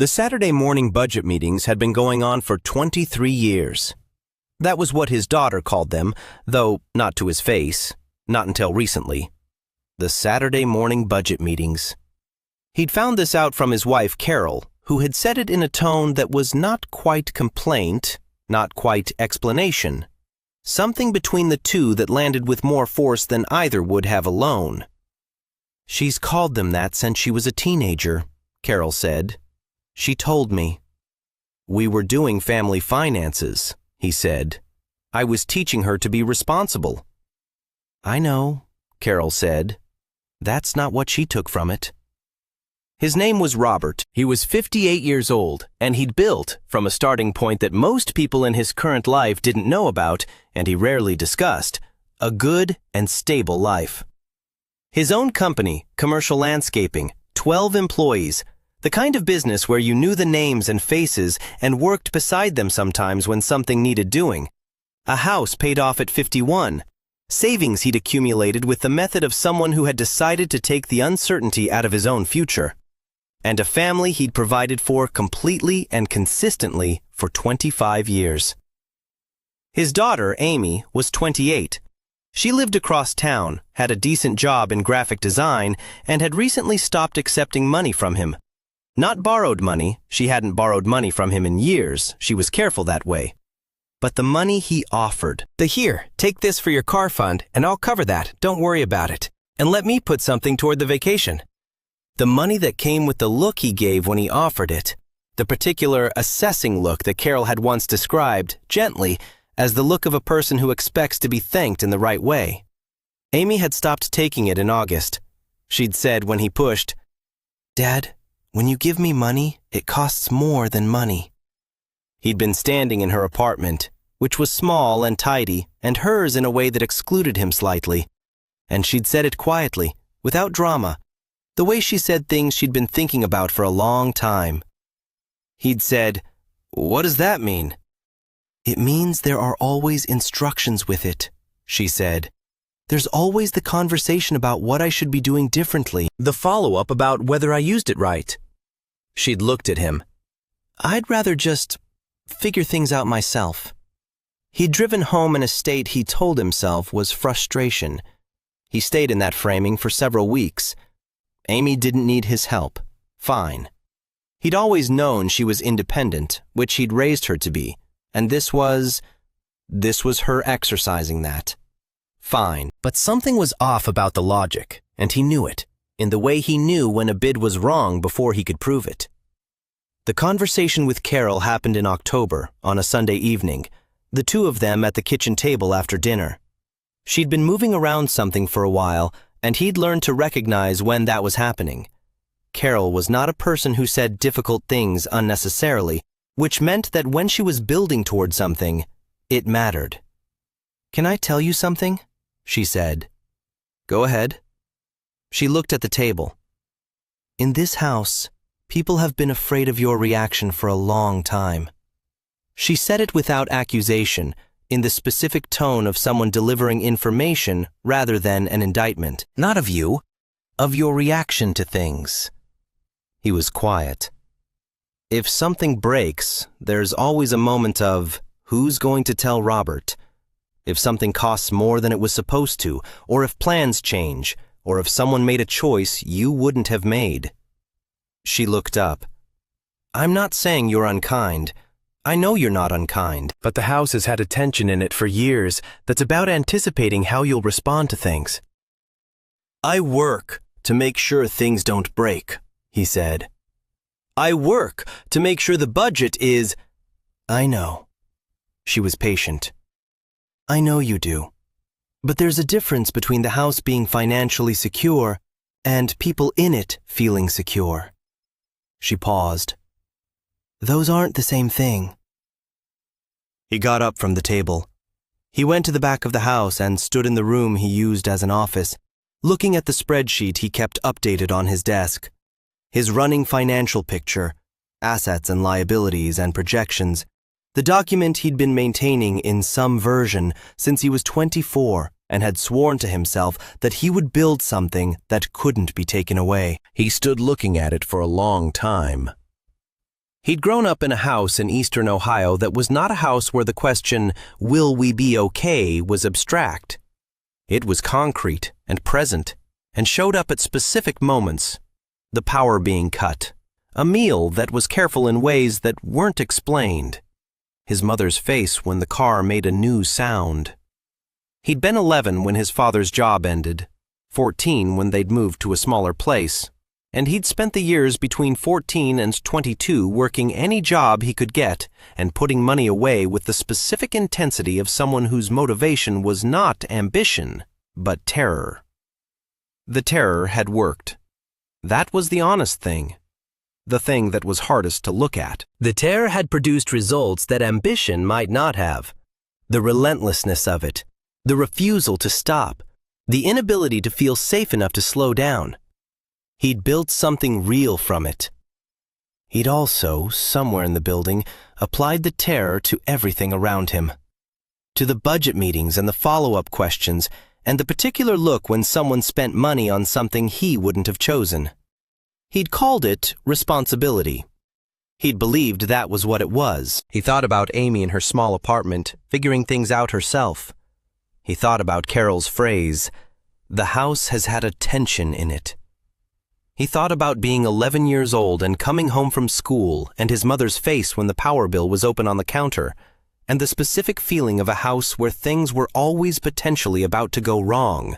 The Saturday morning budget meetings had been going on for 23 years. That was what his daughter called them, though not to his face, not until recently. The Saturday morning budget meetings. He'd found this out from his wife, Carol, who had said it in a tone that was not quite complaint, not quite explanation. Something between the two that landed with more force than either would have alone. "She's called them that since she was a teenager," Carol said. "She told me." "We were doing family finances," he said. "I was teaching her to be responsible." "I know," Carol said. "That's not what she took from it." His name was Robert. He was 58 years old, and he'd built, from a starting point that most people in his current life didn't know about, and he rarely discussed, a good and stable life. His own company, commercial landscaping, 12 employees, the kind of business where you knew the names and faces and worked beside them sometimes when something needed doing. A house paid off at 51. Savings he'd accumulated with the method of someone who had decided to take the uncertainty out of his own future. And a family he'd provided for completely and consistently for 25 years. His daughter, Amy, was 28. She lived across town, had a decent job in graphic design, and had recently stopped accepting money from him. Not borrowed money, she hadn't borrowed money from him in years, she was careful that way. But the money he offered. "Here, take this for your car fund, and I'll cover that, don't worry about it. And let me put something toward the vacation." The money that came with the look he gave when he offered it, the particular assessing look that Carol had once described, gently, as the look of a person who expects to be thanked in the right way. Amy had stopped taking it in August. She'd said when he pushed, "Dad, when you give me money, it costs more than money." He'd been standing in her apartment, which was small and tidy, and hers in a way that excluded him slightly. And she'd said it quietly, without drama, the way she said things she'd been thinking about for a long time. He'd said, "What does that mean?" "It means there are always instructions with it," she said. "There's always the conversation about what I should be doing differently, the follow-up about whether I used it right." She'd looked at him. "I'd rather just figure things out myself." He'd driven home in a state he told himself was frustration. He stayed in that framing for several weeks. Amy didn't need his help. Fine. He'd always known she was independent, which he'd raised her to be, and this was her exercising that. Fine. But something was off about the logic, and he knew it, in the way he knew when a bid was wrong before he could prove it. The conversation with Carol happened in October, on a Sunday evening, the two of them at the kitchen table after dinner. She'd been moving around something for a while, and he'd learned to recognize when that was happening. Carol was not a person who said difficult things unnecessarily, which meant that when she was building toward something, it mattered. "Can I tell you something?" she said. "Go ahead." She looked at the table. "In this house, people have been afraid of your reaction for a long time." She said it without accusation, in the specific tone of someone delivering information rather than an indictment. "Not of you, of your reaction to things." He was quiet. If something breaks, there's always a moment of, who's going to tell Robert? If something costs more than it was supposed to, or if plans change, or if someone made a choice you wouldn't have made. She looked up. "I'm not saying you're unkind. I know you're not unkind, but the house has had a tension in it for years that's about anticipating how you'll respond to things." "I work to make sure things don't break," he said. "I work to make sure the budget is—" "I know." She was patient. "I know you do. But there's a difference between the house being financially secure and people in it feeling secure." She paused. "Those aren't the same thing." He got up from the table. He went to the back of the house and stood in the room he used as an office, looking at the spreadsheet he kept updated on his desk. His running financial picture, assets and liabilities and projections, the document he'd been maintaining in some version since he was 24 and had sworn to himself that he would build something that couldn't be taken away. He stood looking at it for a long time. He'd grown up in a house in eastern Ohio that was not a house where the question, "Will we be okay?" was abstract. It was concrete and present and showed up at specific moments. The power being cut, a meal that was careful in ways that weren't explained, his mother's face when the car made a new sound. He'd been 11 when his father's job ended, 14 when they'd moved to a smaller place, and he'd spent the years between 14 and 22 working any job he could get and putting money away with the specific intensity of someone whose motivation was not ambition, but terror. The terror had worked. That was the honest thing, the thing that was hardest to look at. The terror had produced results that ambition might not have. The relentlessness of it, the refusal to stop, the inability to feel safe enough to slow down. He'd built something real from it. He'd also, somewhere in the building, applied the terror to everything around him. To the budget meetings and the follow-up questions, and the particular look when someone spent money on something he wouldn't have chosen. He'd called it responsibility. He'd believed that was what it was. He thought about Amy in her small apartment, figuring things out herself. He thought about Carol's phrase, "The house has had a tension in it." He thought about being 11 years old and coming home from school and his mother's face when the power bill was open on the counter, and the specific feeling of a house where things were always potentially about to go wrong,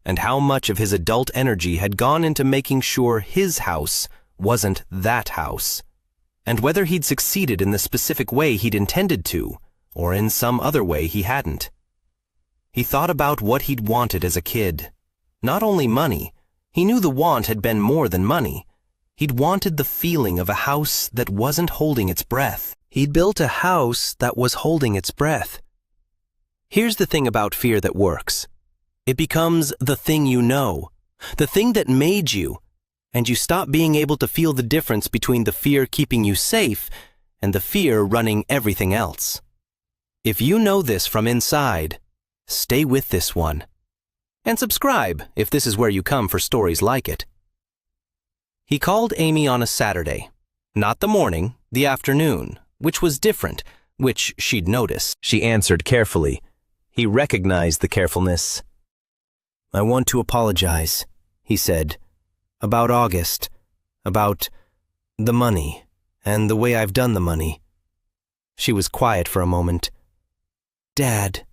and how much of his adult energy had gone into making sure his house wasn't that house, and whether he'd succeeded in the specific way he'd intended to, or in some other way he hadn't. He thought about what he'd wanted as a kid. Not only money. He knew the want had been more than money. He'd wanted the feeling of a house that wasn't holding its breath. He'd built a house that was holding its breath. Here's the thing about fear that works. It becomes the thing you know, the thing that made you, and you stop being able to feel the difference between the fear keeping you safe and the fear running everything else. If you know this from inside, stay with this one. And subscribe if this is where you come for stories like it. He called Amy on a Saturday. Not the morning, the afternoon, which was different, which she'd noticed. She answered carefully. He recognized the carefulness. "I want to apologize," he said, "about August, about the money, and the way I've done the money." She was quiet for a moment. "Dad,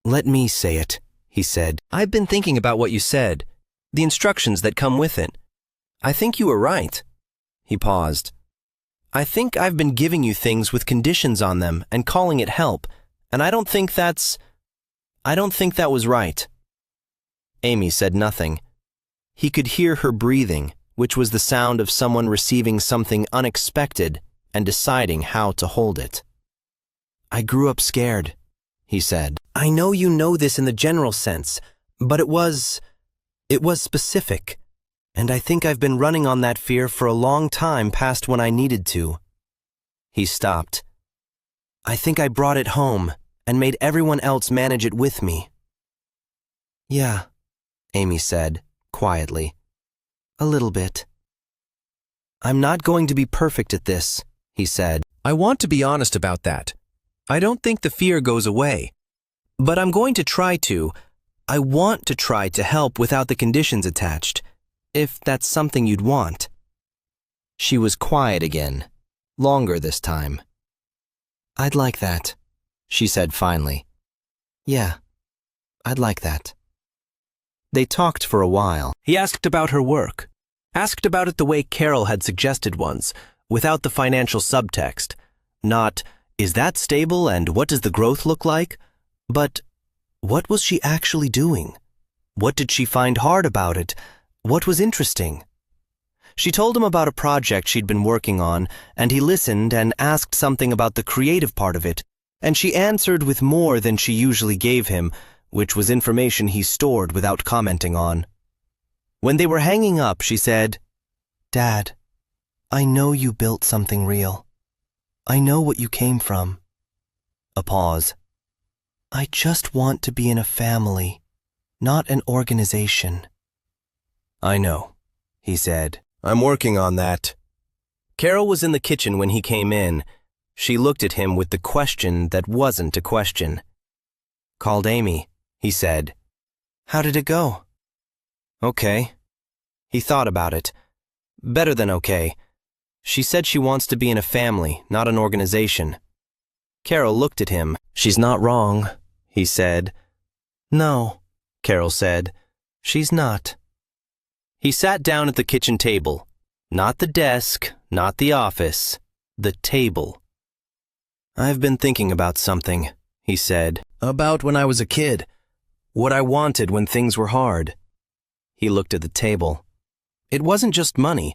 let me say it," he said. "I've been thinking about what you said, the instructions that come with it. I think you were right." He paused. "I think I've been giving you things with conditions on them and calling it help, and I don't think that was right." Amy said nothing. He could hear her breathing, which was the sound of someone receiving something unexpected and deciding how to hold it. "I grew up scared," he said. "I know you know this in the general sense, but it was specific, and I think I've been running on that fear for a long time past when I needed to." He stopped. "I think I brought it home and made everyone else manage it with me." "Yeah," Amy said, quietly. "A little bit." "I'm not going to be perfect at this," he said. "I want to be honest about that. I don't think the fear goes away. But I'm going to try to. I want to try to help without the conditions attached, if that's something you'd want." She was quiet again, longer this time. "I'd like that," she said finally. "Yeah, I'd like that." They talked for a while. He asked about her work, asked about it the way Carol had suggested once, without the financial subtext. Not, "Is that stable and what does the growth look like?" But what was she actually doing? What did she find hard about it? What was interesting? She told him about a project she'd been working on, and he listened and asked something about the creative part of it, and she answered with more than she usually gave him, which was information he stored without commenting on. When they were hanging up, she said, "Dad, I know you built something real. I know what you came from." A pause. "I just want to be in a family, not an organization." "I know," he said. "I'm working on that." Carol was in the kitchen when he came in. She looked at him with the question that wasn't a question. "Called Amy," he said. "How did it go?" "Okay." He thought about it. "Better than okay. She said she wants to be in a family, not an organization." Carol looked at him. "She's not wrong," he said. "No," Carol said. "She's not." He sat down at the kitchen table. Not the desk, not the office, the table. "I've been thinking about something," he said. "About when I was a kid. What I wanted when things were hard." He looked at the table. "It wasn't just money.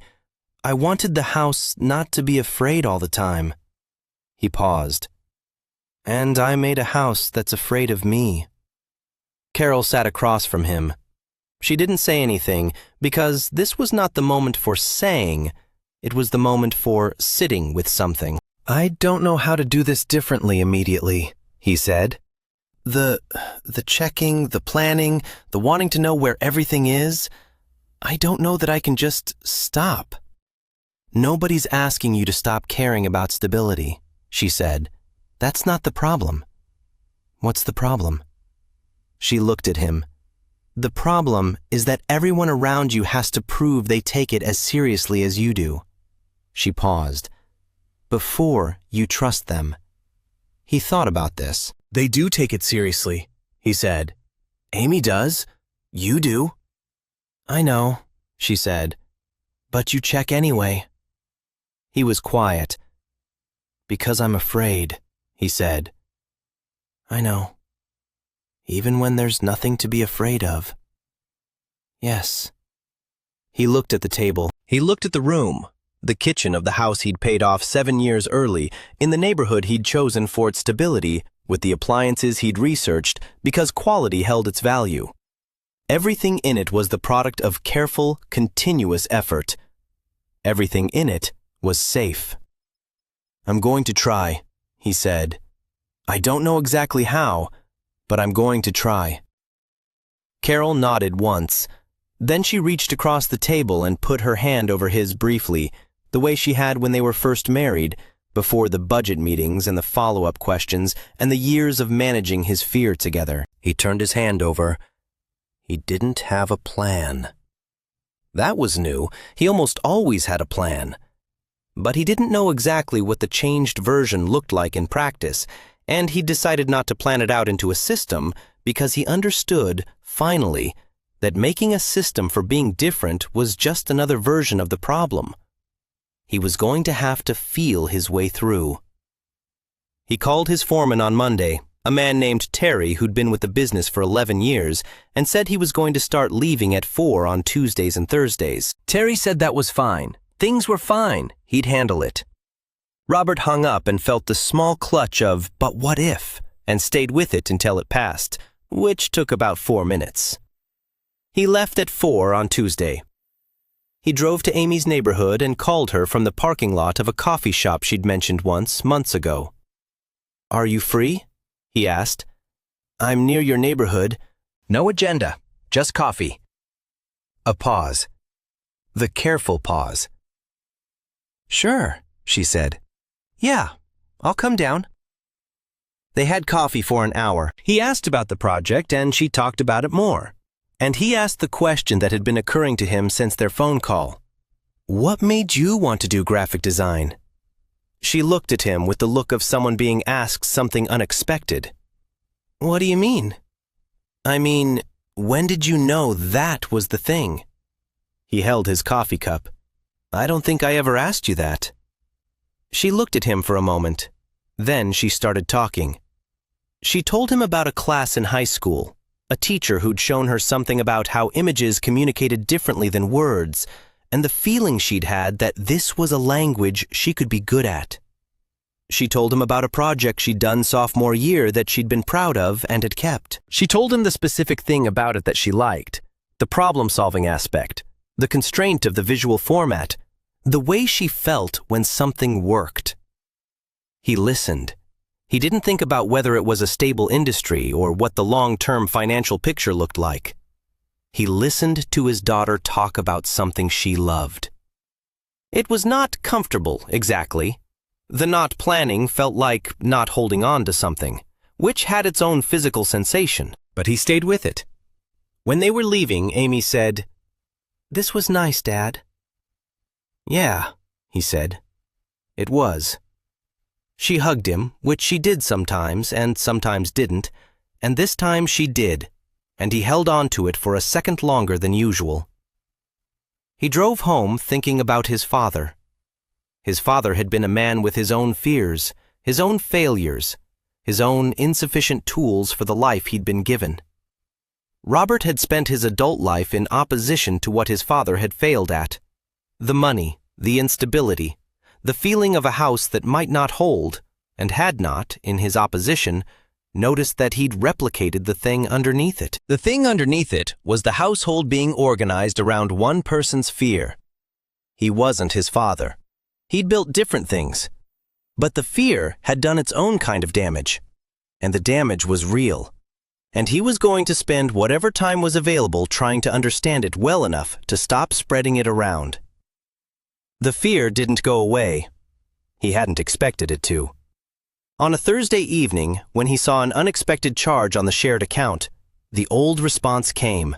I wanted the house not to be afraid all the time." He paused. "And I made a house that's afraid of me." Carol sat across from him. She didn't say anything because this was not the moment for saying. It was the moment for sitting with something. "I don't know how to do this differently immediately," he said. The checking, the planning, the wanting to know where everything is, I don't know that I can just stop." "Nobody's asking you to stop caring about stability," she said. "That's not the problem." "What's the problem?" She looked at him. "The problem is that everyone around you has to prove they take it as seriously as you do." She paused. "Before you trust them." He thought about this. "They do take it seriously," he said. "Amy does. You do." "I know," she said. "But you check anyway." He was quiet. "Because I'm afraid," he said. "I know. Even when there's nothing to be afraid of." "Yes." He looked at the table. He looked at the room, the kitchen of the house he'd paid off 7 years early, in the neighborhood he'd chosen for its stability, with the appliances he'd researched because quality held its value. Everything in it was the product of careful, continuous effort. Everything in it was safe. "I'm going to try," he said. "I don't know exactly how, but I'm going to try." Carol nodded once. Then she reached across the table and put her hand over his briefly, the way she had when they were first married, before the budget meetings and the follow-up questions and the years of managing his fear together. He turned his hand over. He didn't have a plan. That was new. He almost always had a plan. But he didn't know exactly what the changed version looked like in practice, and he decided not to plan it out into a system because he understood, finally, that making a system for being different was just another version of the problem. He was going to have to feel his way through. He called his foreman on Monday, a man named Terry who'd been with the business for 11 years, and said he was going to start leaving at 4 on Tuesdays and Thursdays. Terry said that was fine. Things were fine. He'd handle it. Robert hung up and felt the small clutch of, "but what if?" and stayed with it until it passed, which took about 4 minutes. He left at 4 on Tuesday. He drove to Amy's neighborhood and called her from the parking lot of a coffee shop she'd mentioned once, months ago. "Are you free?" he asked. "I'm near your neighborhood." "No agenda, just coffee." A pause. The careful pause. "Sure," she said. "Yeah, I'll come down." They had coffee for an hour. He asked about the project and she talked about it more. And he asked the question that had been occurring to him since their phone call. "What made you want to do graphic design?" She looked at him with the look of someone being asked something unexpected. "What do you mean?" "I mean, when did you know that was the thing?" He held his coffee cup. "I don't think I ever asked you that." She looked at him for a moment. Then she started talking. She told him about a class in high school, a teacher who'd shown her something about how images communicated differently than words, and the feeling she'd had that this was a language she could be good at. She told him about a project she'd done sophomore year that she'd been proud of and had kept. She told him the specific thing about it that she liked, the problem-solving aspect, the constraint of the visual format, the way she felt when something worked. He listened. He didn't think about whether it was a stable industry or what the long-term financial picture looked like. He listened to his daughter talk about something she loved. It was not comfortable, exactly. The not planning felt like not holding on to something, which had its own physical sensation, but he stayed with it. When they were leaving, Amy said, "This was nice, Dad." "Yeah," he said. "It was." She hugged him, which she did sometimes and sometimes didn't, and this time she did, and he held on to it for a second longer than usual. He drove home thinking about his father. His father had been a man with his own fears, his own failures, his own insufficient tools for the life he'd been given. Robert had spent his adult life in opposition to what his father had failed at. The money, the instability, the feeling of a house that might not hold, and had not, in his opposition, noticed that he'd replicated the thing underneath it. The thing underneath it was the household being organized around one person's fear. He wasn't his father. He'd built different things. But the fear had done its own kind of damage. And the damage was real. And he was going to spend whatever time was available trying to understand it well enough to stop spreading it around. The fear didn't go away. He hadn't expected it to. On a Thursday evening, when he saw an unexpected charge on the shared account, the old response came.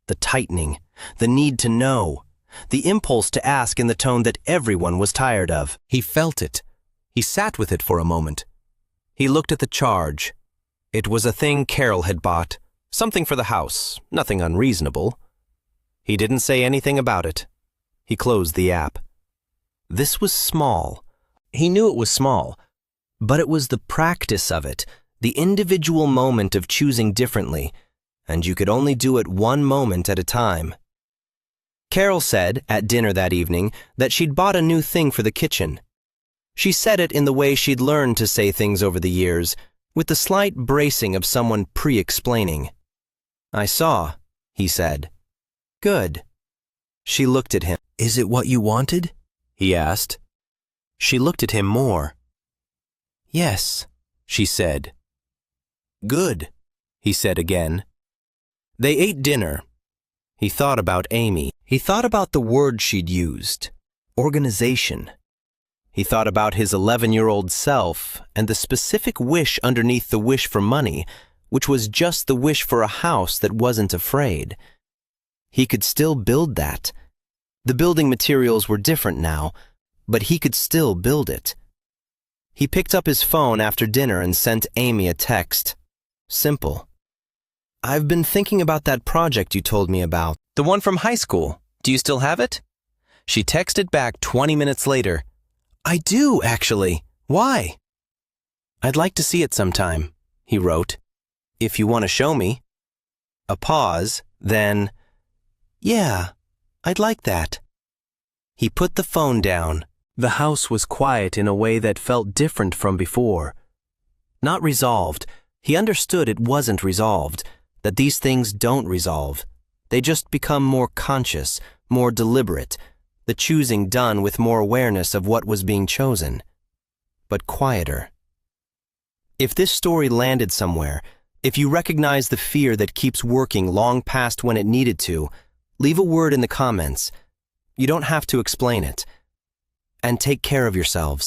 The tightening, the need to know, the impulse to ask in the tone that everyone was tired of. He felt it. He sat with it for a moment. He looked at the charge. It was a thing Carol had bought, something for the house, nothing unreasonable. He didn't say anything about it. He closed the app. This was small. He knew it was small. But it was the practice of it, the individual moment of choosing differently, and you could only do it one moment at a time. Carol said, at dinner that evening, that she'd bought a new thing for the kitchen. She said it in the way she'd learned to say things over the years, with the slight bracing of someone pre-explaining. "I saw," he said. "Good." She looked at him. "Is it what you wanted?" he asked. She looked at him more. "Yes," she said. "Good," he said again. They ate dinner. He thought about Amy. He thought about the word she'd used, organization. He thought about his 11-year-old self and the specific wish underneath the wish for money, which was just the wish for a house that wasn't afraid. He could still build that. The building materials were different now, but he could still build it. He picked up his phone after dinner and sent Amy a text. Simple. "I've been thinking about that project you told me about. The one from high school. Do you still have it?" She texted back 20 minutes later. "I do, actually. Why?" "I'd like to see it sometime," he wrote. "If you want to show me." A pause, then, "Yeah, I'd like that." He put the phone down. The house was quiet in a way that felt different from before. Not resolved. He understood it wasn't resolved, that these things don't resolve. They just become more conscious, more deliberate, the choosing done with more awareness of what was being chosen. But quieter. If this story landed somewhere, if you recognize the fear that keeps working long past when it needed to, leave a word in the comments. You don't have to explain it. And take care of yourselves.